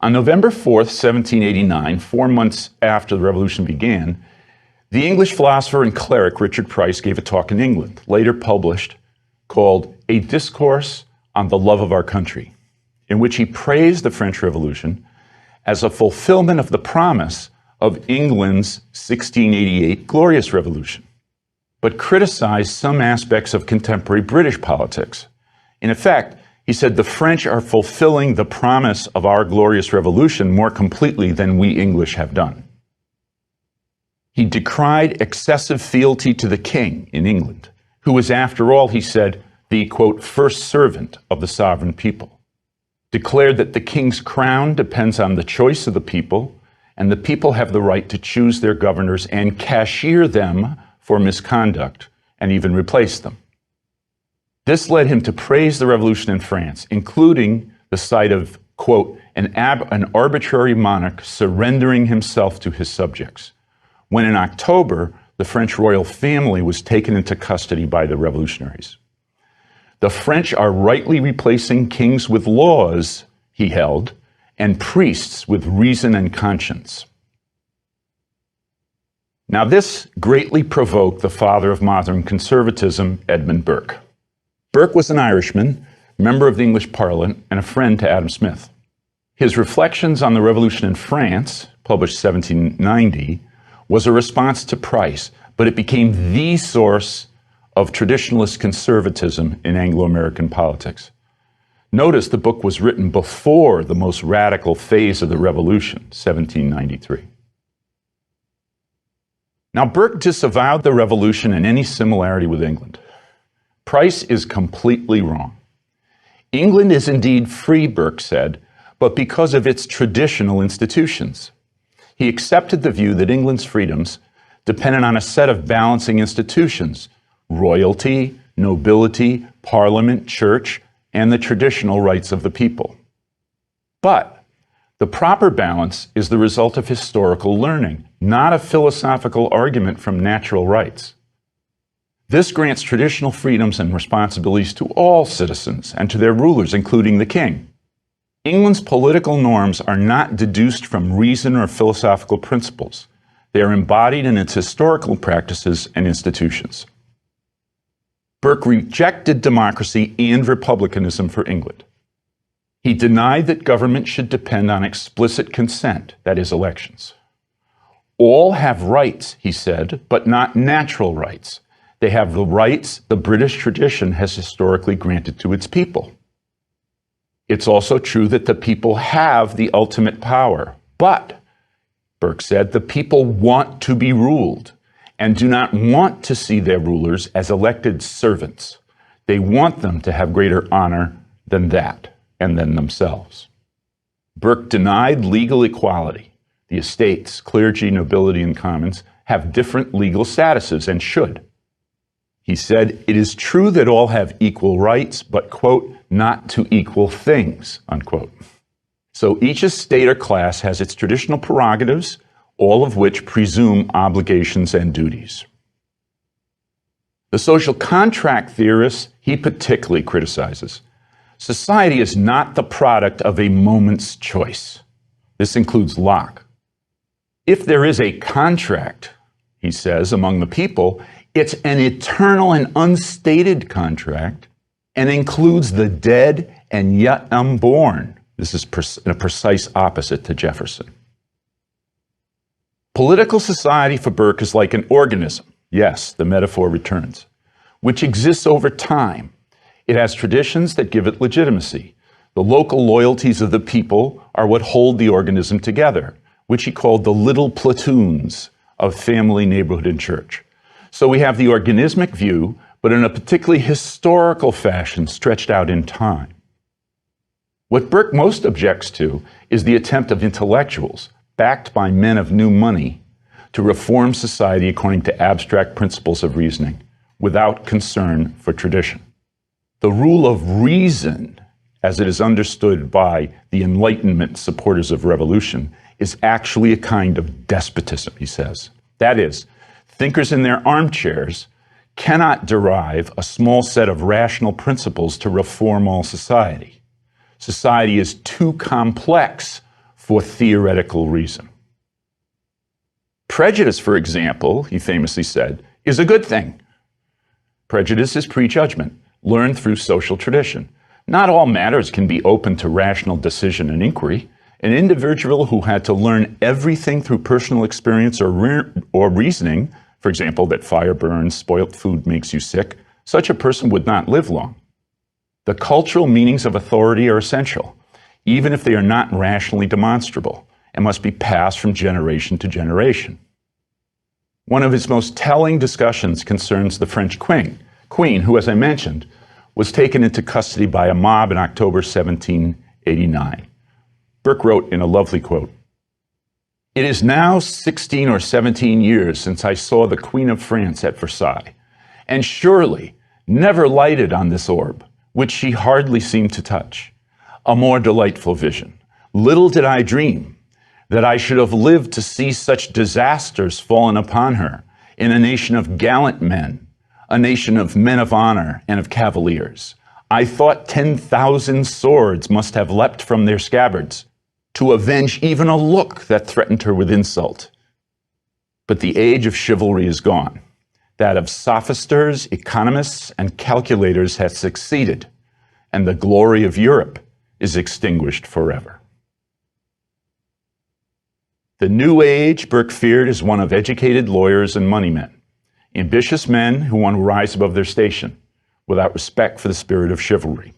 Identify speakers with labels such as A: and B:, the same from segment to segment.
A: On November 4th, 1789, 4 months after the revolution began, the English philosopher and cleric Richard Price gave a talk in England, later published, called A Discourse on the Love of Our Country, in which he praised the French Revolution as a fulfillment of the promise of England's 1688 Glorious Revolution, but criticized some aspects of contemporary British politics. In effect, he said the French are fulfilling the promise of our Glorious Revolution more completely than we English have done. He decried excessive fealty to the king in England, who was, after all, he said, the, quote, first servant of the sovereign people, declared that the king's crown depends on the choice of the people, and the people have the right to choose their governors and cashier them for misconduct, and even replace them. This led him to praise the revolution in France, including the sight of, quote, an arbitrary monarch surrendering himself to his subjects, when in October, the French royal family was taken into custody by the revolutionaries. The French are rightly replacing kings with laws, he held, and priests with reason and conscience. Now, this greatly provoked the father of modern conservatism, Edmund Burke. Burke was an Irishman, member of the English Parliament, and a friend to Adam Smith. His Reflections on the Revolution in France, published 1790, was a response to Price, but it became the source of traditionalist conservatism in Anglo-American politics. Notice the book was written before the most radical phase of the Revolution, 1793. Now, Burke disavowed the Revolution and any similarity with England. Price is completely wrong. England is indeed free, Burke said, but because of its traditional institutions. He accepted the view that England's freedoms depended on a set of balancing institutions: royalty, nobility, parliament, church, and the traditional rights of the people. But the proper balance is the result of historical learning, not a philosophical argument from natural rights. This grants traditional freedoms and responsibilities to all citizens and to their rulers, including the king. England's political norms are not deduced from reason or philosophical principles. They are embodied in its historical practices and institutions. Burke rejected democracy and republicanism for England. He denied that government should depend on explicit consent, that is, elections. All have rights, he said, but not natural rights. They have the rights the British tradition has historically granted to its people. It's also true that the people have the ultimate power, but, Burke said, the people want to be ruled and do not want to see their rulers as elected servants. They want them to have greater honor than that and than themselves. Burke denied legal equality. The estates, clergy, nobility, and commons have different legal statuses and should. He said, it is true that all have equal rights, but, quote, not to equal things, unquote. So each estate or class has its traditional prerogatives, all of which presume obligations and duties. The social contract theorists he particularly criticizes. Society is not the product of a moment's choice. This includes Locke. If there is a contract, he says, among the people, it's an eternal and unstated contract and includes the dead and yet unborn. This is a precise opposite to Jefferson. Political society for Burke is like an organism. Yes, the metaphor returns, which exists over time. It has traditions that give it legitimacy. The local loyalties of the people are what hold the organism together, which he called the little platoons of family, neighborhood, and church. So we have the organismic view, but in a particularly historical fashion stretched out in time. What Burke most objects to is the attempt of intellectuals, backed by men of new money, to reform society according to abstract principles of reasoning, without concern for tradition. The rule of reason, as it is understood by the Enlightenment supporters of revolution, is actually a kind of despotism, he says. That is, thinkers in their armchairs cannot derive a small set of rational principles to reform all society. Society is too complex for theoretical reason. Prejudice, for example, he famously said, is a good thing. Prejudice is prejudgment, learned through social tradition. Not all matters can be open to rational decision and inquiry. An individual who had to learn everything through personal experience or reasoning, for example, that fire burns, spoilt food makes you sick, such a person would not live long. The cultural meanings of authority are essential, even if they are not rationally demonstrable, and must be passed from generation to generation. One of his most telling discussions concerns the French queen, who, as I mentioned, was taken into custody by a mob in October 1789. Burke wrote in a lovely quote, "It is now 16 or 17 years since I saw the Queen of France at Versailles, and surely never lighted on this orb, which she hardly seemed to touch, a more delightful vision. Little did I dream that I should have lived to see such disasters fallen upon her in a nation of gallant men, a nation of men of honor and of cavaliers. I thought 10,000 swords must have leapt from their scabbards to avenge even a look that threatened her with insult. But the age of chivalry is gone. That of sophisters, economists, and calculators has succeeded, and the glory of Europe is extinguished forever." The new age, Burke feared, is one of educated lawyers and moneymen, ambitious men who want to rise above their station, without respect for the spirit of chivalry.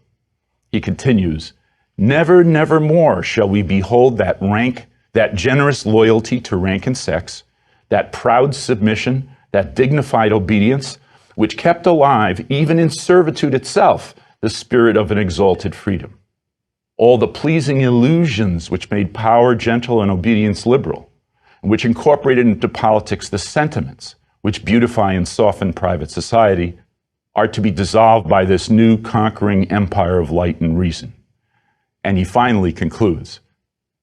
A: He continues, "Never, never more shall we behold that generous loyalty to rank and sex, that proud submission, that dignified obedience, which kept alive, even in servitude itself, the spirit of an exalted freedom. All the pleasing illusions which made power gentle and obedience liberal, and which incorporated into politics the sentiments which beautify and soften private society, are to be dissolved by this new conquering empire of light and reason." And he finally concludes,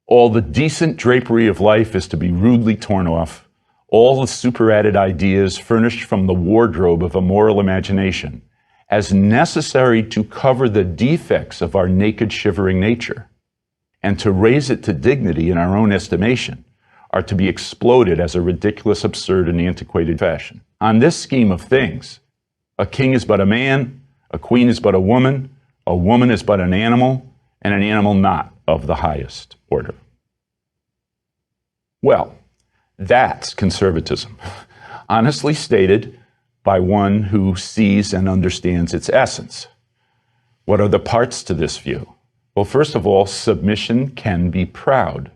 A: "All the decent drapery of life is to be rudely torn off, all the superadded ideas furnished from the wardrobe of a moral imagination, as necessary to cover the defects of our naked, shivering nature, and to raise it to dignity in our own estimation, are to be exploded as a ridiculous, absurd, and antiquated fashion. On this scheme of things, a king is but a man, a queen is but a woman is but an animal not of the highest order." Well, that's conservatism, honestly stated by one who sees and understands its essence. What are the parts to this view? Well, first of all, submission can be proud.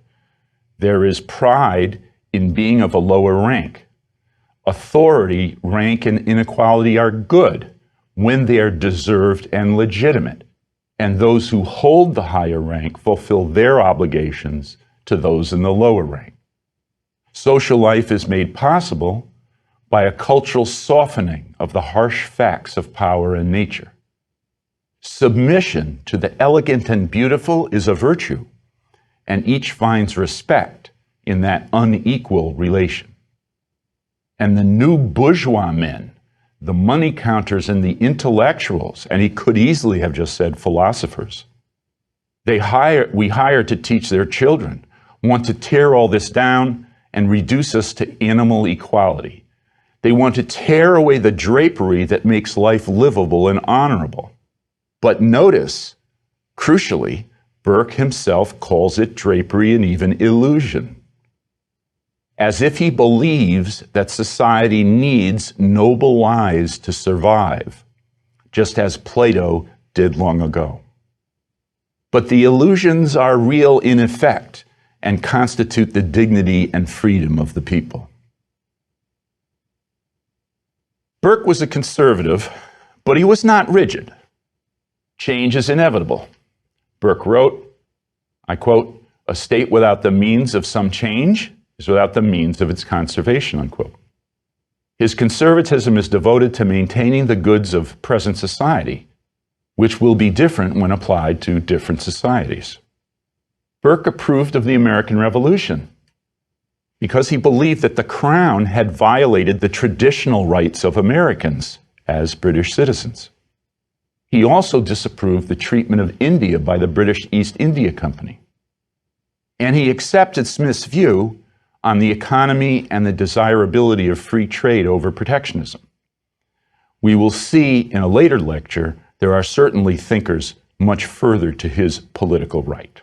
A: There is pride in being of a lower rank. Authority, rank, and inequality are good when they are deserved and legitimate, and those who hold the higher rank fulfill their obligations to those in the lower rank. Social life is made possible by a cultural softening of the harsh facts of power and nature. Submission to the elegant and beautiful is a virtue, and each finds respect in that unequal relation. And the new bourgeois men, the money counters and the intellectuals, and he could easily have just said philosophers, we hire to teach their children, want to tear all this down and reduce us to animal equality. They want to tear away the drapery that makes life livable and honorable. But notice, crucially, Burke himself calls it drapery and even illusion, as if he believes that society needs noble lies to survive, just as Plato did long ago. But the illusions are real in effect and constitute the dignity and freedom of the people. Burke was a conservative, but he was not rigid. Change is inevitable. Burke wrote, I quote, "A state without the means of some change is without the means of its conservation," unquote. His conservatism is devoted to maintaining the goods of present society, which will be different when applied to different societies. Burke approved of the American Revolution because he believed that the Crown had violated the traditional rights of Americans as British citizens. He also disapproved the treatment of India by the British East India Company. and he accepted Smith's view on the economy and the desirability of free trade over protectionism. We will see in a later lecture there are certainly thinkers much further to his political right.